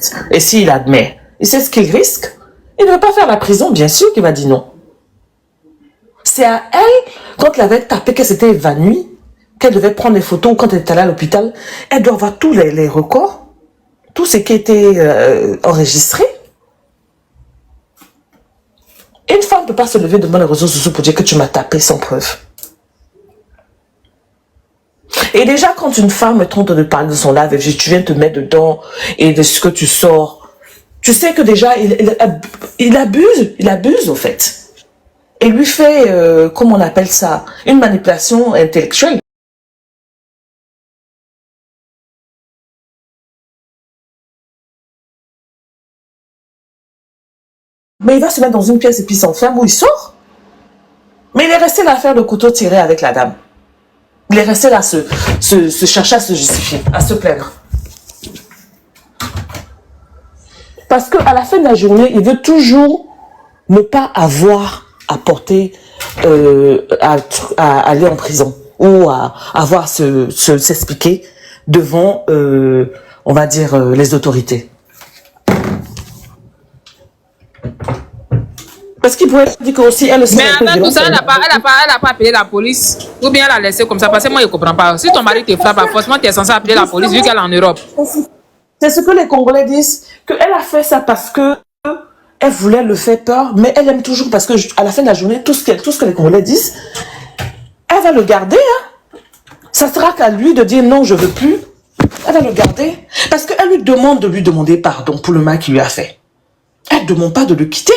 fait. Et s'il admet, il sait ce qu'il risque. Il ne veut pas faire la prison, bien sûr qu'il va dire non. C'est à elle, quand elle avait tapé qu'elle s'était évanouie, qu'elle devait prendre des photos quand elle était allée à l'hôpital, elle doit avoir tous les records, tout ce qui était enregistré. Une femme ne peut pas se lever devant les réseaux sociaux pour dire que tu m'as tapé sans preuve. Et déjà, quand une me tente de parler de son live, tu viens te mettre dedans et de ce que tu sors, tu sais que déjà, il abuse au fait. Et lui fait, comment on appelle ça, une manipulation intellectuelle. Mais il va se mettre dans une pièce et puis s'enferme où il sort. Mais il est resté là à faire le couteau tiré avec la dame. Il est resté là à se chercher à se justifier, à se plaindre. Parce qu'à la fin de la journée, il veut toujours ne pas avoir à porter, à aller en prison ou à avoir s'expliquer devant, on va dire, les autorités. Parce qu'il pourrait dire que aussi elle aussi. Mais avec tout ça, elle n'a pas appelé la police. Ou bien elle a laissé comme ça. Parce que moi, je ne comprends pas. Si ton mari te frappe, forcément, tu es censé appeler la police vu qu'elle est en Europe. C'est ce que les Congolais disent. Qu'elle a fait ça parce que elle voulait le faire peur. Mais elle aime toujours parce que à la fin de la journée, tout ce que les Congolais disent, elle va le garder. Hein. Ça sera qu'à lui de dire non, je veux plus. Elle va le garder. Parce qu'elle lui demande de lui demander pardon pour le mal qu'il lui a fait. Elle ne demande pas de le quitter.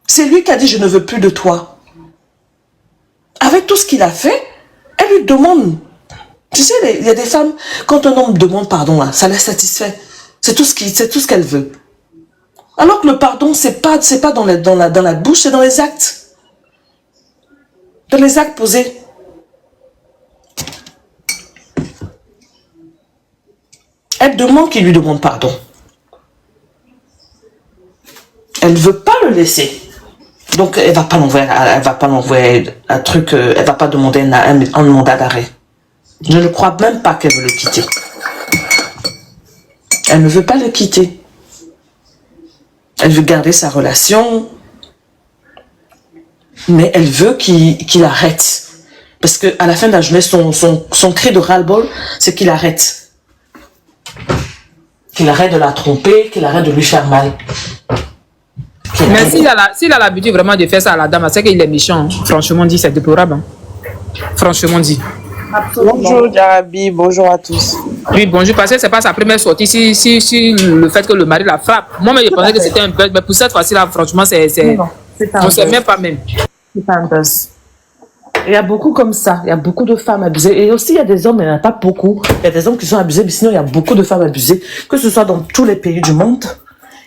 C'est lui qui a dit « je ne veux plus de toi ». Avec tout ce qu'il a fait, elle lui demande. Tu sais, il y a des femmes, quand un homme demande pardon, là, ça les satisfait. C'est tout ce qu'elle veut. Alors que le pardon, c'est pas dans la bouche, c'est dans les actes. Dans les actes posés. Elle demande qu'il lui demande pardon. Elle ne veut pas le laisser. Donc, elle va pas l'envoyer un truc, elle va pas demander un mandat d'arrêt. Je ne crois même pas qu'elle veut le quitter. Elle ne veut pas le quitter. Elle veut garder sa relation, mais elle veut qu'il arrête. Parce qu'à la fin de la journée, son cri de ras-le-bol, c'est qu'il arrête. Qu'il arrête de la tromper, qu'il arrête de lui faire mal. Mais s'il a l'habitude vraiment de faire ça à la dame, c'est qu'il est méchant. Franchement dit, c'est déplorable. Hein. Franchement dit. Absolument. Bonjour Jarabi, bonjour à tous. Oui, bonjour, parce que c'est pas sa première sortie. Si le fait que le mari la frappe. Moi-même, je pensais que c'était un buzz, mais pour cette fois-ci-là, franchement, on ne sait même pas même. C'est pas un buzz. Il y a beaucoup comme ça. Il y a beaucoup de femmes abusées. Et aussi, il y a des hommes, mais il n'y en a pas beaucoup. Il y a des hommes qui sont abusés, mais sinon, il y a beaucoup de femmes abusées, que ce soit dans tous les pays du monde.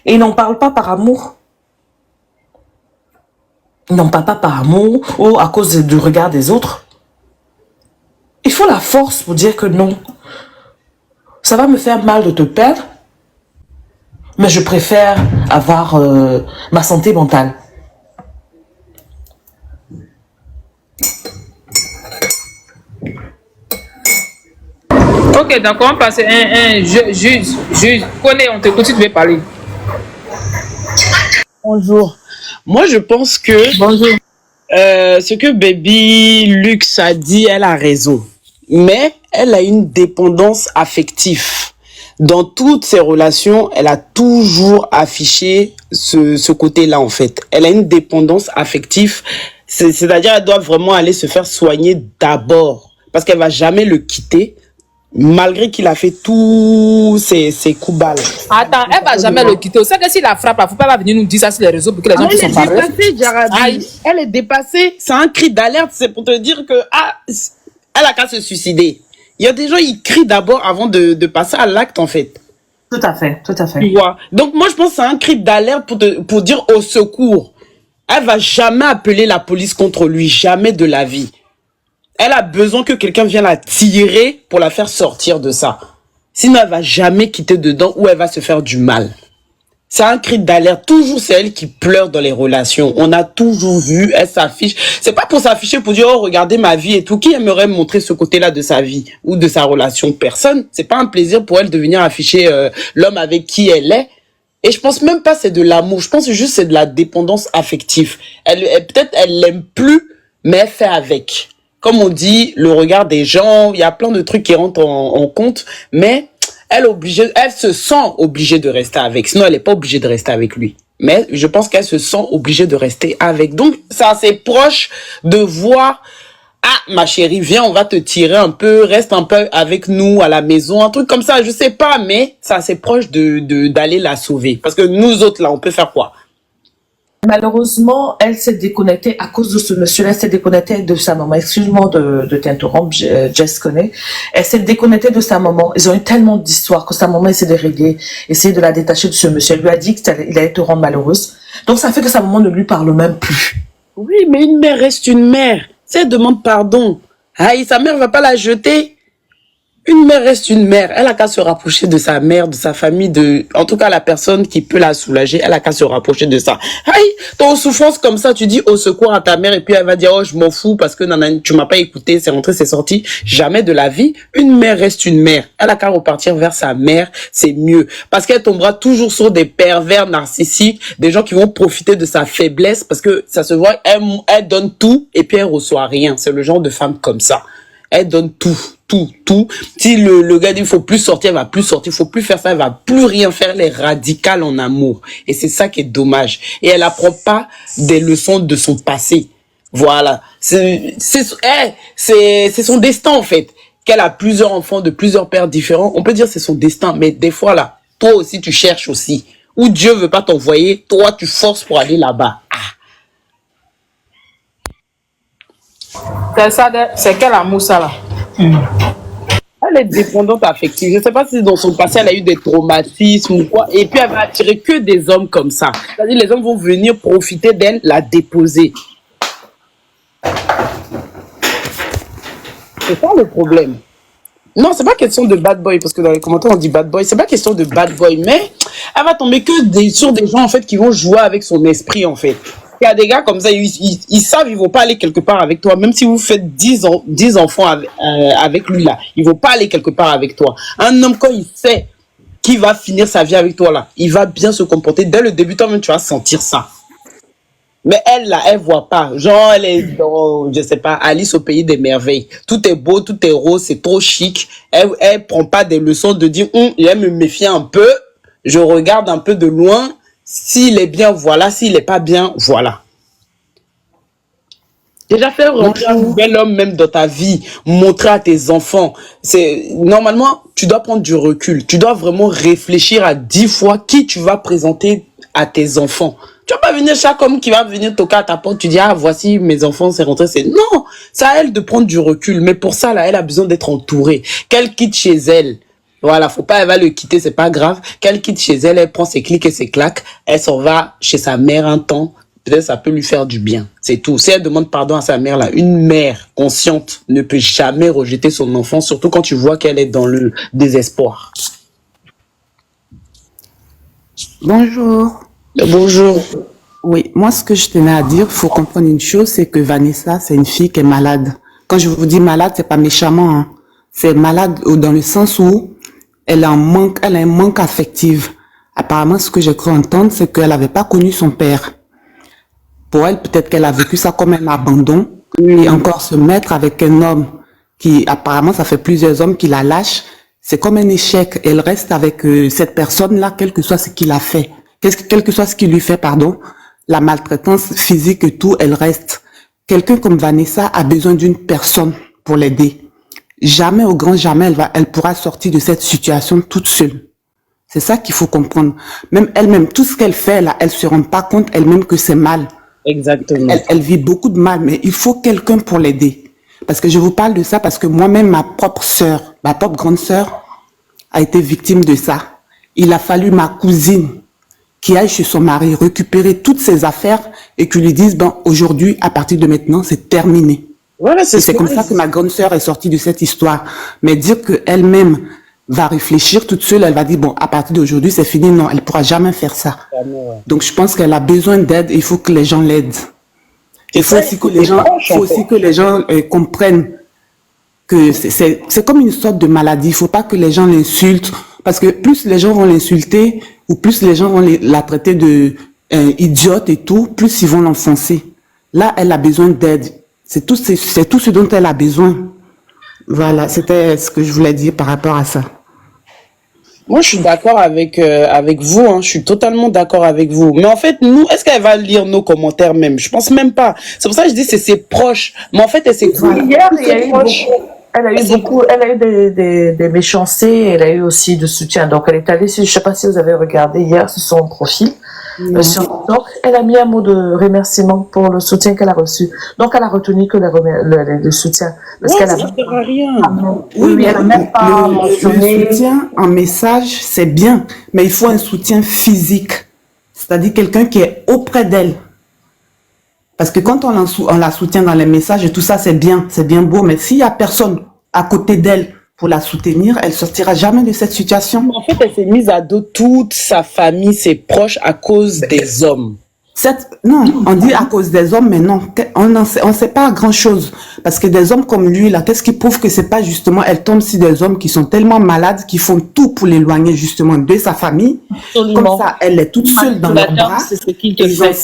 Et ils n'en parlent pas par amour. Ils n'en parlent pas par amour ou à cause du regard des autres. Il faut la force pour dire que non. Ça va me faire mal de te perdre, mais je préfère avoir ma santé mentale. Ok, d'accord, on passe juge. Connais, on t'écoute si tu veux parler. Bonjour. Moi, je pense que Bonjour. Ce que Baby Lux a dit, elle a raison. Mais elle a une dépendance affective. Dans toutes ses relations, elle a toujours affiché ce côté-là, en fait. Elle a une dépendance affective. C'est-à-dire, elle doit vraiment aller se faire soigner d'abord. Parce qu'elle va jamais le quitter. Malgré qu'il a fait tous ses coups balles. Attends, elle va jamais le quitter. C'est que si la frappe, il ne faut pas venir nous dire ça sur les réseaux pour que les gens puissent en parler. Elle est dépassée. C'est un cri d'alerte. C'est pour te dire que elle a qu'à se suicider. Il y a des gens, ils crient d'abord avant de passer à l'acte, en fait. Tout à fait, tout à fait. Tu vois? Donc, moi, je pense que c'est un cri d'alerte pour dire au secours. Elle va jamais appeler la police contre lui. Jamais de la vie. Elle a besoin que quelqu'un vienne la tirer pour la faire sortir de ça. Sinon, elle va jamais quitter dedans ou elle va se faire du mal. C'est un cri d'alerte. Toujours, c'est elle qui pleure dans les relations. On a toujours vu, elle s'affiche. C'est pas pour s'afficher, pour dire, oh, regardez ma vie et tout. Qui aimerait me montrer ce côté-là de sa vie ou de sa relation? Personne. C'est pas un plaisir pour elle de venir afficher l'homme avec qui elle est. Et je pense même pas c'est de l'amour. Je pense juste c'est de la dépendance affective. Peut-être elle l'aime plus, mais elle fait avec. Comme on dit, le regard des gens, il y a plein de trucs qui rentrent en compte, mais elle se sent obligée de rester avec. Sinon, elle n'est pas obligée de rester avec lui. Mais je pense qu'elle se sent obligée de rester avec. Donc, c'est assez proche de voir, ah, ma chérie, viens, on va te tirer un peu, reste un peu avec nous à la maison, un truc comme ça, je sais pas, mais c'est assez proche d'aller la sauver. Parce que nous autres, là, on peut faire quoi? Malheureusement, elle s'est déconnectée à cause de ce monsieur-là. Elle s'est déconnectée de sa maman. Excuse-moi de t'interrompre, Jess connaît. Elle s'est déconnectée de sa maman. Ils ont eu tellement d'histoires que sa maman essaie de régler, essayer de la détacher de ce monsieur. Elle lui a dit qu'il allait te rendre malheureuse. Donc ça fait que sa maman ne lui parle même plus. Oui, mais une mère reste une mère. Si elle demande pardon, aïe, sa mère va pas la jeter. Une mère reste une mère. Elle a qu'à se rapprocher de sa mère, de sa famille, en tout cas, la personne qui peut la soulager, elle a qu'à se rapprocher de ça. Aïe, t'es en souffrance comme ça, tu dis au secours à ta mère et puis elle va dire, oh, je m'en fous parce que tu m'as pas écouté, c'est rentré, c'est sorti. Jamais de la vie. Une mère reste une mère. Elle a qu'à repartir vers sa mère, c'est mieux. Parce qu'elle tombera toujours sur des pervers narcissiques, des gens qui vont profiter de sa faiblesse parce que ça se voit, elle donne tout et puis elle reçoit rien. C'est le genre de femme comme ça. Elle donne tout. Si le gars dit il faut plus sortir, elle va plus sortir, il faut plus faire ça, elle va plus rien faire, elle est radicale en amour. Et c'est ça qui est dommage. Et elle apprend pas des leçons de son passé. Voilà. C'est son destin, en fait. Qu'elle a plusieurs enfants de plusieurs pères différents. On peut dire c'est son destin. Mais des fois, là, toi aussi, tu cherches aussi. Où Dieu veut pas t'envoyer, toi, tu forces pour aller là-bas. C'est ça, c'est quel amour ça là? Elle est dépendante affective. Je ne sais pas si dans son passé, elle a eu des traumatismes ou quoi. Et puis, elle va attirer que des hommes comme ça. C'est-à-dire, les hommes vont venir profiter d'elle, la déposer. C'est ça le problème. Non, c'est pas question de bad boy, parce que dans les commentaires, on dit bad boy. C'est pas question de bad boy, mais elle va tomber que sur des gens, en fait, qui vont jouer avec son esprit, en fait. Il y a des gars comme ça, ils savent, ils vont pas aller quelque part avec toi. Même si vous faites 10 enfants avec lui, là, ils vont pas aller quelque part avec toi. Un homme, quand il sait qu'il va finir sa vie avec toi, là, il va bien se comporter. Dès le début, toi-même, tu vas sentir ça. Mais elle, là, elle voit pas. Genre, elle est dans, je sais pas, Alice au pays des merveilles. Tout est beau, tout est rose, c'est trop chic. Elle prend pas des leçons de dire, il va me méfier un peu. Je regarde un peu de loin. S'il est bien, voilà. S'il est pas bien, voilà. Déjà faire rentrer un nouvel homme même dans ta vie, montrer à tes enfants. Normalement, tu dois prendre du recul. Tu dois vraiment réfléchir à 10 fois qui tu vas présenter à tes enfants. Tu vas pas venir chaque homme qui va venir toquer à ta porte, tu dis, ah, voici mes enfants, c'est rentré, non, c'est à elle de prendre du recul. Mais pour ça, là, elle a besoin d'être entourée. Qu'elle quitte chez elle. Voilà, faut pas, elle va le quitter, c'est pas grave. Qu'elle quitte chez elle, elle prend ses clics et ses claques, elle s'en va chez sa mère un temps. Peut-être ça peut lui faire du bien. C'est tout. Si elle demande pardon à sa mère, là, une mère consciente ne peut jamais rejeter son enfant, surtout quand tu vois qu'elle est dans le désespoir. Bonjour. Bonjour. Oui, moi, ce que je tenais à dire, faut comprendre une chose, c'est que Vanessa, c'est une fille qui est malade. Quand je vous dis malade, c'est pas méchamment, hein. C'est malade dans le sens où elle a un manque affectif. Apparemment, ce que j'ai cru entendre, c'est qu'elle n'avait pas connu son père. Pour elle, peut-être qu'elle a vécu ça comme un abandon. Et encore se mettre avec un homme qui, apparemment, ça fait plusieurs hommes qui la lâchent. C'est comme un échec. Elle reste avec cette personne-là, quel que soit ce qu'il a fait. Quel que soit ce qu'il lui fait, pardon. La maltraitance physique et tout, elle reste. Quelqu'un comme Vanessa a besoin d'une personne pour l'aider. Jamais, au grand jamais, elle pourra sortir de cette situation toute seule. C'est ça qu'il faut comprendre. Même elle-même, tout ce qu'elle fait là, elle se rend pas compte elle-même que c'est mal. Exactement. Elle vit beaucoup de mal, mais il faut quelqu'un pour l'aider. Parce que je vous parle de ça parce que moi-même, ma propre grande sœur, a été victime de ça. Il a fallu ma cousine qui aille chez son mari récupérer toutes ses affaires et qui lui dise, ben, aujourd'hui, à partir de maintenant, c'est terminé. Voilà, c'est comme ça que ma grande sœur est sortie de cette histoire. Mais dire qu'elle-même, va réfléchir toute seule, elle va dire, bon, à partir d'aujourd'hui, c'est fini. Non, elle pourra jamais faire ça. Donc, je pense qu'elle a besoin d'aide, il faut que les gens l'aident. Il faut aussi que les gens comprennent que c'est comme une sorte de maladie. Il faut pas que les gens l'insultent, parce que plus les gens vont l'insulter, ou plus les gens vont la traiter de idiote et tout, plus ils vont l'enfoncer. Là, elle a besoin d'aide. C'est tout ce dont elle a besoin. Voilà, c'était ce que je voulais dire par rapport à ça. Moi, je suis d'accord avec vous. Hein. Je suis totalement d'accord avec vous. Mais en fait, nous, est-ce qu'elle va lire nos commentaires même? Je pense même pas. C'est pour ça que je dis c'est ses proches. Mais en fait, elle s'est hier, il y a eu elle a eu des méchancetés, elle a eu aussi de soutien. Donc, elle est allée, je sais pas si vous avez regardé hier sur son profil. Donc, elle a mis un mot de remerciement pour le soutien qu'elle a reçu. Donc, elle a retenu que le soutien. Parce qu'elle ça sert à rien. Oui, elle a même pas mentionné. Le soutien en message, c'est bien, mais il faut un soutien physique. C'est-à-dire quelqu'un qui est auprès d'elle. Parce que quand on la soutient dans les messages et tout ça, c'est bien beau, mais s'il y a personne à côté d'elle pour la soutenir, elle sortira jamais de cette situation. En fait, elle s'est mise à dos toute sa famille, ses proches, à cause des hommes. Non, on dit à cause des hommes, mais non, on sait pas grand chose. Parce que des hommes comme lui, là, qu'est-ce qui prouve que c'est pas justement, elle tombe sur des hommes qui sont tellement malades, qui font tout pour l'éloigner justement de sa famille. Absolument. Comme ça, elle est toute seule dans leurs bras. C'est ce qu'il te fait.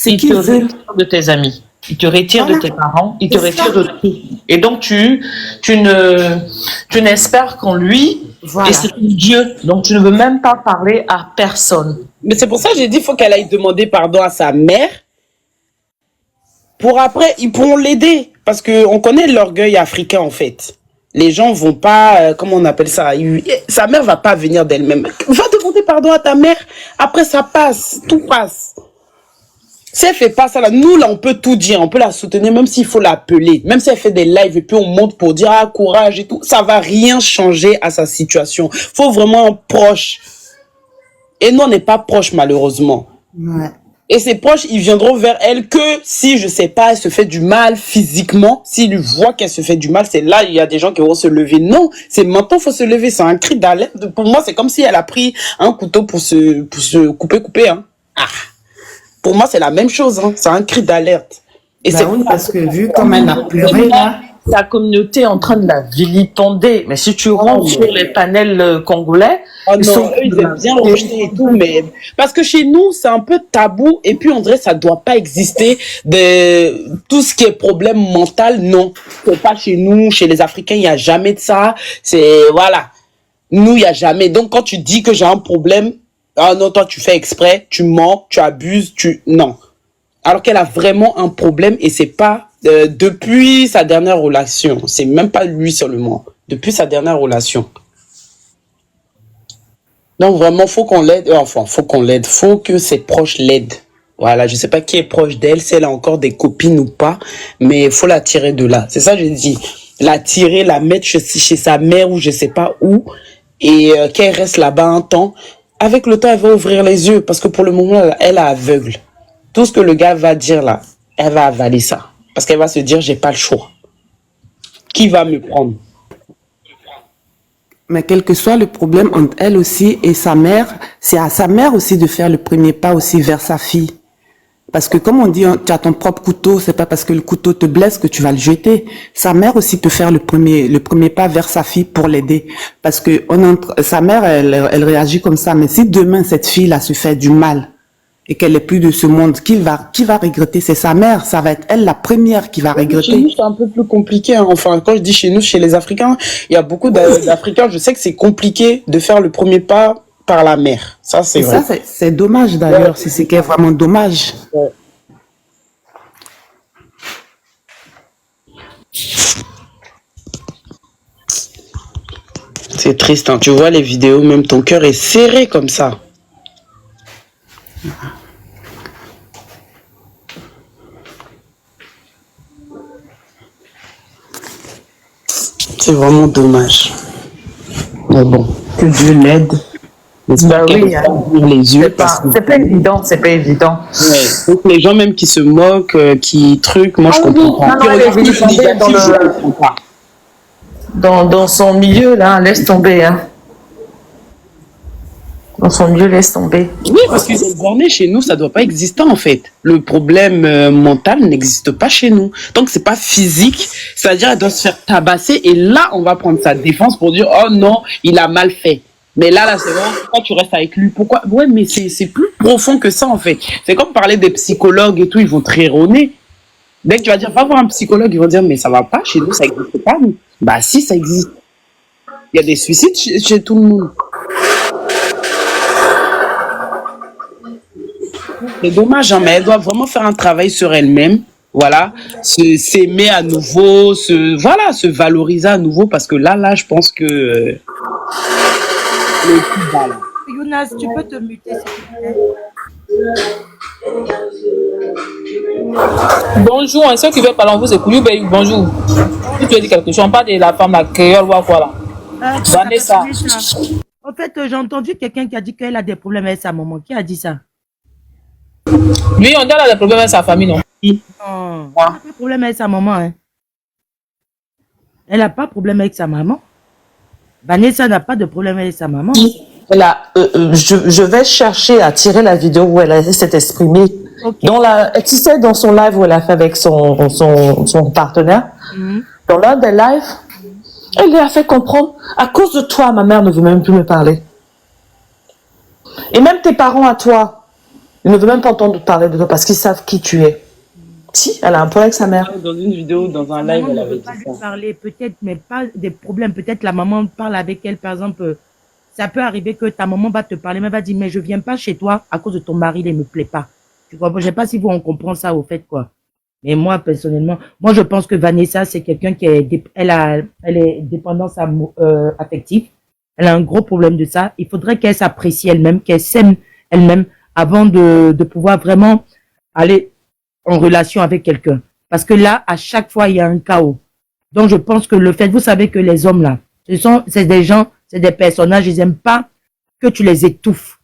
Il te retire de tes amis. Il te retire de tes parents, il te retire de tout. Et donc, tu n'espères qu'en lui, et c'est Dieu. Donc, tu ne veux même pas parler à personne. Mais c'est pour ça que j'ai dit, il faut qu'elle aille demander pardon à sa mère. Pour après, ils pourront l'aider. Parce qu'on connaît l'orgueil africain, en fait. Les gens vont pas, comment on appelle ça? Sa mère va pas venir d'elle-même. Va demander pardon à ta mère. Après, ça passe. Tout passe. Si elle fait pas ça, là, nous, là, on peut tout dire, on peut la soutenir, même s'il faut l'appeler, même si elle fait des lives et puis on monte pour dire, ah, courage et tout, ça va rien changer à sa situation. Faut vraiment un proche. Et nous, on n'est pas proche, malheureusement. Ouais. Et ses proches, ils viendront vers elle que si, je sais pas, elle se fait du mal physiquement, s'ils voient qu'elle se fait du mal, c'est là, il y a des gens qui vont se lever. Non, c'est maintenant, faut se lever, c'est un cri d'alerte. Pour moi, c'est comme si elle a pris un couteau pour se couper, hein. Ah. Pour moi, c'est la même chose, hein. C'est un cri d'alerte. Et c'est parce que vu comme elle a pleuré, là. La communauté est en train de la vilipender. Mais si tu rentres sur les panels congolais, ils aiment bien rejeter et tout, mais parce que chez nous, c'est un peu tabou et puis on dirait que ça doit pas exister de tout ce qui est problème mental. Non, c'est pas chez nous, chez les Africains, il y a jamais de ça. C'est voilà, nous il y a jamais. Donc quand tu dis que j'ai un problème, ah non, toi tu fais exprès, tu mens, tu abuses, non. Alors qu'elle a vraiment un problème et c'est pas depuis sa dernière relation. C'est même pas lui seulement. Depuis sa dernière relation. Donc vraiment, faut qu'on l'aide. Enfin, faut qu'on l'aide. Faut que ses proches l'aident. Voilà, je sais pas qui est proche d'elle, si elle a encore des copines ou pas, mais faut la tirer de là. C'est ça que je dis. La tirer, la mettre chez sa mère ou je sais pas où, et qu'elle reste là-bas un temps. Avec le temps, elle va ouvrir les yeux parce que pour le moment, elle est aveugle. Tout ce que le gars va dire là, elle va avaler ça. Parce qu'elle va se dire, j'ai pas le choix. Qui va me prendre? Mais quel que soit le problème entre elle aussi et sa mère, c'est à sa mère aussi de faire le premier pas aussi vers sa fille. Parce que comme on dit, tu as ton propre couteau, c'est pas parce que le couteau te blesse que tu vas le jeter. Sa mère aussi peut faire le premier pas vers sa fille pour l'aider. Parce que sa mère, elle réagit comme ça. Mais si demain cette fille-là se fait du mal et qu'elle est plus de ce monde, qui va regretter? C'est sa mère. Ça va être elle la première qui va regretter. Chez nous, c'est un peu plus compliqué. Hein. Enfin, quand je dis chez nous, chez les Africains, il y a beaucoup d'Africains. Je sais que c'est compliqué de faire le premier pas par la mère. Ça, c'est vrai. Ça, c'est dommage d'ailleurs. C'est vraiment dommage. Ouais. C'est triste. Hein. Tu vois les vidéos, même ton cœur est serré comme ça. C'est vraiment dommage. Mais bon, que Dieu l'aide. Bah oui, les yeux. C'est pas évident, c'est pas évident. Ouais. Donc les gens même qui se moquent, qui truquent, moi je comprends pas. dans son milieu, là, laisse tomber. Hein. Dans son milieu, laisse tomber. Oui, parce que les bornés, chez nous, ça doit pas exister, en fait. Le problème mental n'existe pas chez nous. Tant que c'est pas physique, c'est-à-dire elle doit se faire tabasser et là, on va prendre sa défense pour dire, oh non, il a mal fait. Mais là, c'est vraiment, pourquoi tu restes avec lui? Pourquoi? Ouais, mais c'est plus profond que ça, en fait. C'est comme parler des psychologues et tout, ils vont te rire au nez. Dès que tu vas dire, va voir un psychologue, ils vont dire, mais ça va pas, chez nous, ça existe pas, nous. Bah si, ça existe. Il y a des suicides chez tout le monde. C'est dommage, hein, mais elle doit vraiment faire un travail sur elle-même. Voilà, s'aimer à nouveau, se valoriser à nouveau, parce que là, je pense que le coup bas, là. Younas, tu peux te muter, s'il te plaît. Bonjour, ceux qui veulent parler en vous, c'est Koulibaly. Bonjour. Tu as dit quelque chose, on parle de la femme, la créole, ou quoi là. Vanessa. En fait, j'ai entendu quelqu'un qui a dit qu'elle a des problèmes avec sa maman. Qui a dit ça? Lui, on dit qu'elle a des problèmes avec sa famille, non? Non, elle n'a pas de problème avec sa maman. Hein. Elle n'a pas de problème avec sa maman. Vanessa n'a pas de problème avec sa maman. Là, je vais chercher à tirer la vidéo où elle s'est exprimée. Okay. Tu sais, dans son live où elle a fait avec son partenaire, dans l'un des lives, elle lui a fait comprendre, à cause de toi, ma mère ne veut même plus me parler. Et même tes parents à toi, ils ne veulent même pas entendre parler de toi parce qu'ils savent qui tu es. Si, elle a un problème avec sa mère. Dans une vidéo, dans un live, elle avait dit ça. ça. Parler, peut-être, mais pas des problèmes. Peut-être la maman parle avec elle, par exemple. Ça peut arriver que ta maman va te parler, mais va dire, mais je viens pas chez toi à cause de ton mari, il ne me plaît pas. Tu comprends? Je sais pas si vous, on comprend ça au fait, quoi. Mais moi, personnellement, moi, je pense que Vanessa, c'est quelqu'un qui est, elle est dépendance affective. Elle a un gros problème de ça. Il faudrait qu'elle s'apprécie elle-même, qu'elle s'aime elle-même avant de pouvoir vraiment aller en relation avec quelqu'un. Parce que là, à chaque fois, il y a un chaos. Donc, je pense que le fait, vous savez que les hommes là, c'est des gens, c'est des personnages, ils aiment pas que tu les étouffes.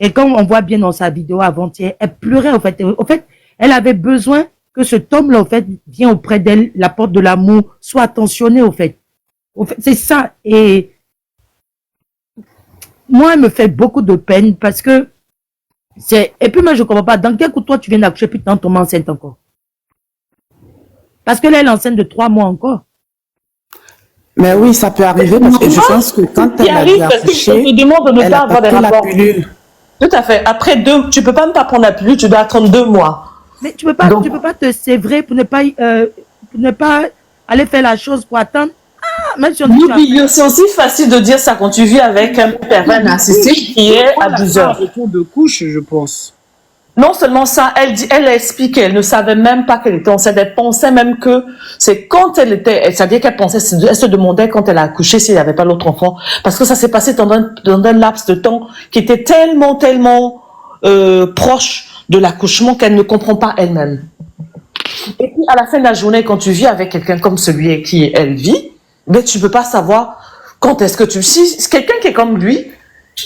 Et comme on voit bien dans sa vidéo avant-hier, elle pleurait, au fait. Au fait, elle avait besoin que cet homme-là, au fait, vienne auprès d'elle, l'apporte de l'amour, soit attentionné, au fait. C'est ça. Et moi, elle me fait beaucoup de peine parce que et puis moi, je comprends pas. Dans quel coup, toi, tu viens d'accoucher, puis tu tombes enceinte encore? Parce que là, elle est enceinte de 3 mois encore. Mais oui, ça peut arriver parce que je pense que quand elle a dû accoucher, elle a pris la pilule. Tout à fait. Après 2, tu peux pas même pas prendre la pilule, tu dois attendre 2 mois. Mais tu peux pas te sévrer pour ne pas aller faire la chose pour attendre. Ah, même si c'est aussi facile de dire ça quand tu vis avec un pervers narcissique qui est abuseur. Retour de couche, je pense. Non seulement ça, elle explique qu'elle ne savait même pas qu'elle était enceinte. Elle pensait même que c'est quand elle était, c'est-à-dire qu'elle pensait, elle se demandait quand elle a accouché s'il n'y avait pas l'autre enfant. Parce que ça s'est passé dans un laps de temps qui était tellement proche de l'accouchement qu'elle ne comprend pas elle-même. Et puis à la fin de la journée, quand tu vis avec quelqu'un comme celui avec qui elle vit, mais tu peux pas savoir quand est-ce que si quelqu'un qui est comme lui,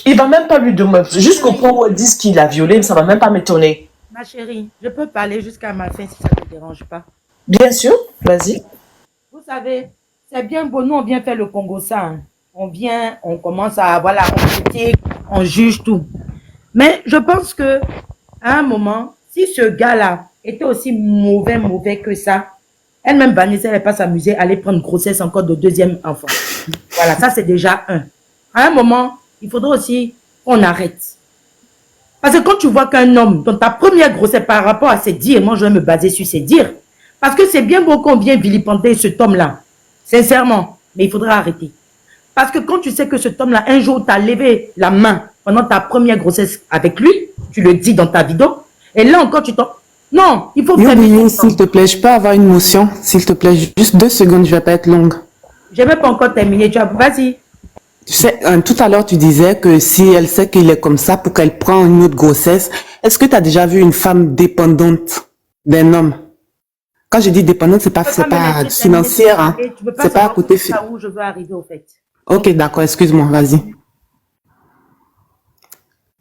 il va même pas lui demander, jusqu'au point où elle dit qu'il a violé, ça va même pas m'étonner. Ma chérie, je peux parler jusqu'à ma fin si ça ne te dérange pas. Bien sûr, vas-y. Vous savez, c'est bien beau, nous on vient faire le Congo ça. Hein. On vient, on commence à, voilà, on critique, on juge tout. Mais je pense que à un moment, si ce gars-là était aussi mauvais que ça, elle-même Vanessa, elle va pas s'amuser à aller prendre grossesse encore de 2e enfant. Voilà, ça c'est déjà un. À un moment, il faudra aussi qu'on arrête. Parce que quand tu vois qu'un homme, dans ta première grossesse par rapport à ses dires, moi je vais me baser sur ses dires, parce que c'est bien beau qu'on vienne vilipender cet homme-là, sincèrement, mais il faudra arrêter. Parce que quand tu sais que cet homme-là, un jour, t'a levé la main pendant ta première grossesse avec lui, tu le dis dans ta vidéo, et là encore tu t'en... Non, il faut faire... S'il te plaît, je peux avoir une motion, s'il te plaît, juste 2 secondes, je vais pas être longue. Je vais pas encore terminer, tu vas... Vas-y. Tu sais, tout à l'heure, tu disais que si elle sait qu'il est comme ça pour qu'elle prend une autre grossesse, est-ce que tu as déjà vu une femme dépendante d'un homme? Quand je dis dépendante, c'est pas financière, hein. C'est pas à côté. Où je veux arriver, au fait. Ok, d'accord, excuse-moi, vas-y.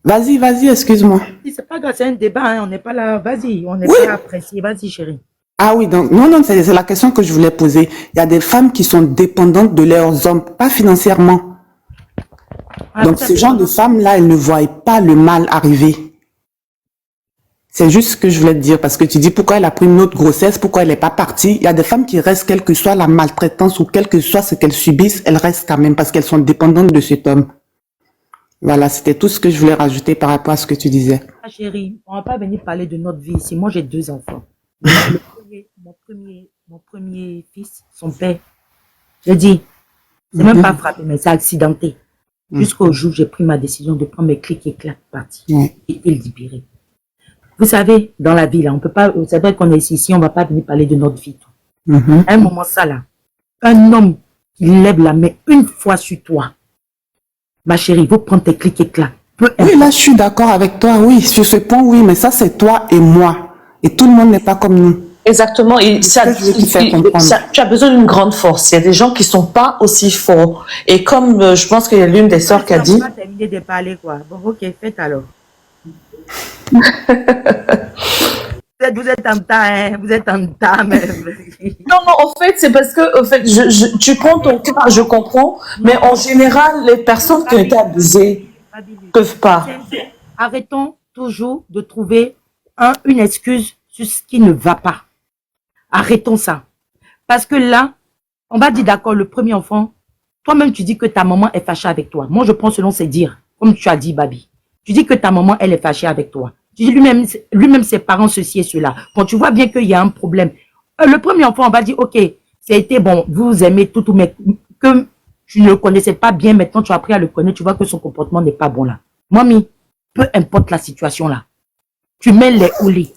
Vas-y, excuse-moi. C'est pas grave, c'est un débat, hein, on n'est pas là, vas-y, on n'est pas apprécié, vas-y chérie. Ah oui, donc, non, c'est la question que je voulais poser. Il y a des femmes qui sont dépendantes de leurs hommes, pas financièrement. Donc, ce genre de femmes-là, elles ne voient pas le mal arriver. C'est juste ce que je voulais te dire, parce que tu dis pourquoi elle a pris une autre grossesse, pourquoi elle n'est pas partie. Il y a des femmes qui restent, quelle que soit la maltraitance ou quel que soit ce qu'elles subissent, elles restent quand même parce qu'elles sont dépendantes de cet homme. Voilà, c'était tout ce que je voulais rajouter par rapport à ce que tu disais. Ah, chérie, on va pas venir parler de notre vie ici. Moi, j'ai 2 enfants. Mon premier fils, son père, je dis, c'est même pas frappé, mais c'est accidenté. Jusqu'au jour où j'ai pris ma décision de prendre mes clics et claques, partir. Et il libéré. Vous savez, dans la vie, là, on peut pas, c'est vrai qu'on est ici, on va pas venir parler de notre vie. À un moment, ça, là, un homme qui lève la main une fois sur toi, ma chérie, il faut prendre tes clics et claques. Oui, là, je suis d'accord avec toi, oui, sur ce point, oui, mais ça, c'est toi et moi. Et tout le monde n'est pas comme nous. Exactement, et tu as besoin d'une grande force. Il y a des gens qui sont pas aussi forts. Et comme je pense qu'il y a l'une des sœurs qui a dit... On va terminer de parler, quoi. Bon, ok, faites alors. Vous êtes en tas, hein? Vous êtes en tas, même. Non, en fait, c'est parce que, en fait, tu prends ton cas, je comprends, mais en général, les personnes qui ont été abusées ne peuvent pas. Arrêtons toujours de trouver une excuse sur ce qui ne va pas. Arrêtons ça. Parce que là, on va dire d'accord, le premier enfant, toi-même, tu dis que ta maman est fâchée avec toi. Moi, je prends selon ses dires, comme tu as dit, Babi. Tu dis que ta maman, elle est fâchée avec toi. Tu dis lui-même, ses parents, ceci et cela. Quand tu vois bien qu'il y a un problème, le premier enfant, on va dire, ok, ça a été bon, vous aimez tout, mais que tu ne le connaissais pas bien, maintenant tu as appris à le connaître, tu vois que son comportement n'est pas bon là. Mamie, peu importe la situation là, tu mets les olés.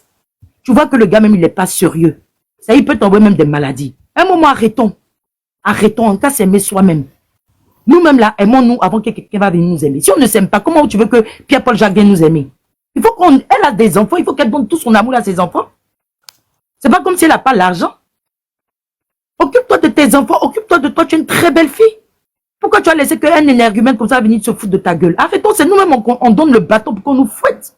Tu vois que le gars même, il n'est pas sérieux. Ça, il peut tomber même des maladies. À un moment, arrêtons. Arrêtons, en cas, s'aimer soi-même. Nous-mêmes là, aimons-nous avant que quelqu'un va venir nous aimer. Si on ne s'aime pas, comment tu veux que Pierre-Paul Jacques vienne nous aimer? Il faut elle a des enfants, il faut qu'elle donne tout son amour à ses enfants. C'est pas comme si elle n'a pas l'argent. Occupe-toi de tes enfants, occupe-toi de toi, tu es une très belle fille. Pourquoi tu as laissé qu'un énergumène comme ça venir se foutre de ta gueule? Arrêtons, c'est nous-mêmes, on donne le bâton pour qu'on nous fouette.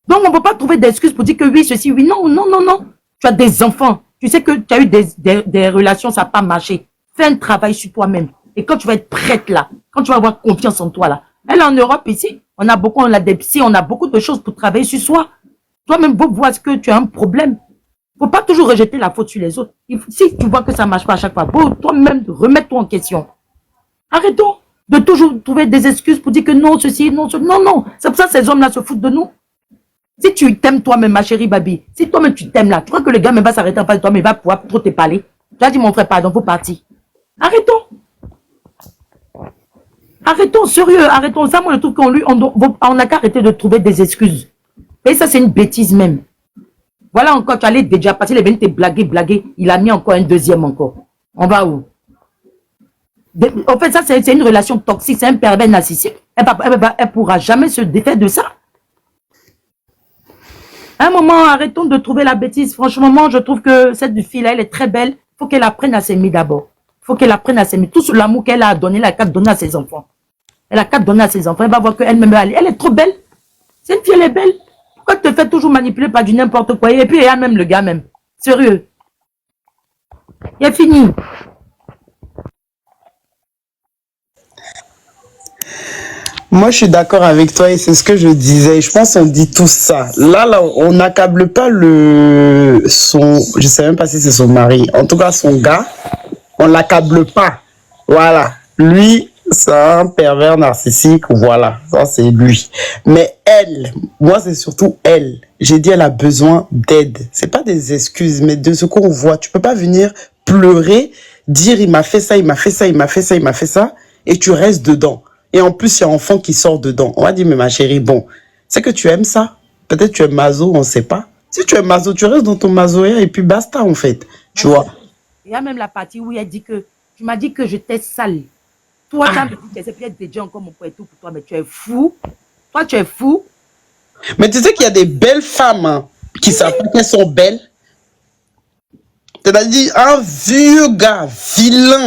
Donc on ne peut pas trouver d'excuses pour dire que oui, ceci, oui, non. Tu as des enfants, tu sais que tu as eu des relations, ça n'a pas marché. Fais un travail sur toi-même. Et quand tu vas être prête là, quand tu vas avoir confiance en toi là, elle est en Europe ici, on a des psys, on a beaucoup de choses pour travailler sur soi. Toi-même, vous voyez que tu as un problème. Faut pas toujours rejeter la faute sur les autres. Si tu vois que ça marche pas à chaque fois, toi-même, remets-toi en question. Arrêtons de toujours trouver des excuses pour dire que non, ceci, non, ceci. Non. C'est pour ça que ces hommes-là se foutent de nous. Si tu t'aimes toi-même, ma chérie Babi, si toi-même tu t'aimes là, tu crois que le gars même va s'arrêter en face de toi, mais il va pouvoir trop te parler. Tu as dit, mon frère, pardon, faut partir. Arrêtons. Arrêtons, sérieux, arrêtons. Ça, moi, je trouve on n'a qu'à arrêter de trouver des excuses. Et ça, c'est une bêtise même. Voilà encore, tu allais déjà passer, il est venu te blaguer. Il a mis encore un deuxième encore. On va où? En fait, ça, c'est une relation toxique, c'est un pervers narcissique. Elle pourra jamais se défaire de ça. À un moment, arrêtons de trouver la bêtise. Franchement, moi, je trouve que cette fille-là, elle est très belle. Il faut qu'elle apprenne à s'aimer d'abord. Il faut qu'elle apprenne à s'aimer. Tout l'amour qu'elle a donné, elle a qu'à donner à ses enfants. Elle a qu'à donner à ses enfants. Elle va voir qu'elle-même, elle est trop belle. C'est une fille, elle est belle. Pourquoi tu te fais toujours manipuler par du n'importe quoi? Et puis, il y a même le gars même. Sérieux. Il est fini. Moi, je suis d'accord avec toi et c'est ce que je disais. Je pense qu'on dit tout ça. Là, on n'accable pas je sais même pas si c'est son mari. En tout cas, son gars, on l'accable pas. Voilà. Lui, c'est un pervers narcissique. Voilà. Ça, c'est lui. Mais elle, moi, c'est surtout elle. J'ai dit, elle a besoin d'aide. C'est pas des excuses, mais de ce qu'on voit. Tu peux pas venir pleurer, dire, il m'a fait ça, il m'a fait ça, il m'a fait ça, il m'a fait ça, et tu restes dedans. Et en plus, il y a un enfant qui sort dedans. On va dire, mais ma chérie, bon, c'est que tu aimes ça. Peut-être tu es maso, on ne sait pas. Si tu es maso, tu restes dans ton masoïa et puis basta, en fait. Tu vois. Il y a même la partie où elle dit que, tu m'as dit que j'étais sale. Toi, tu as dit que c'est peut-être déjà encore mon poids et tout pour toi, mais tu es fou. Toi, tu es fou. Mais tu sais qu'il y a des belles femmes qui savent pas qu'elles sont belles. C'est-à-dire un vieux gars, vilain.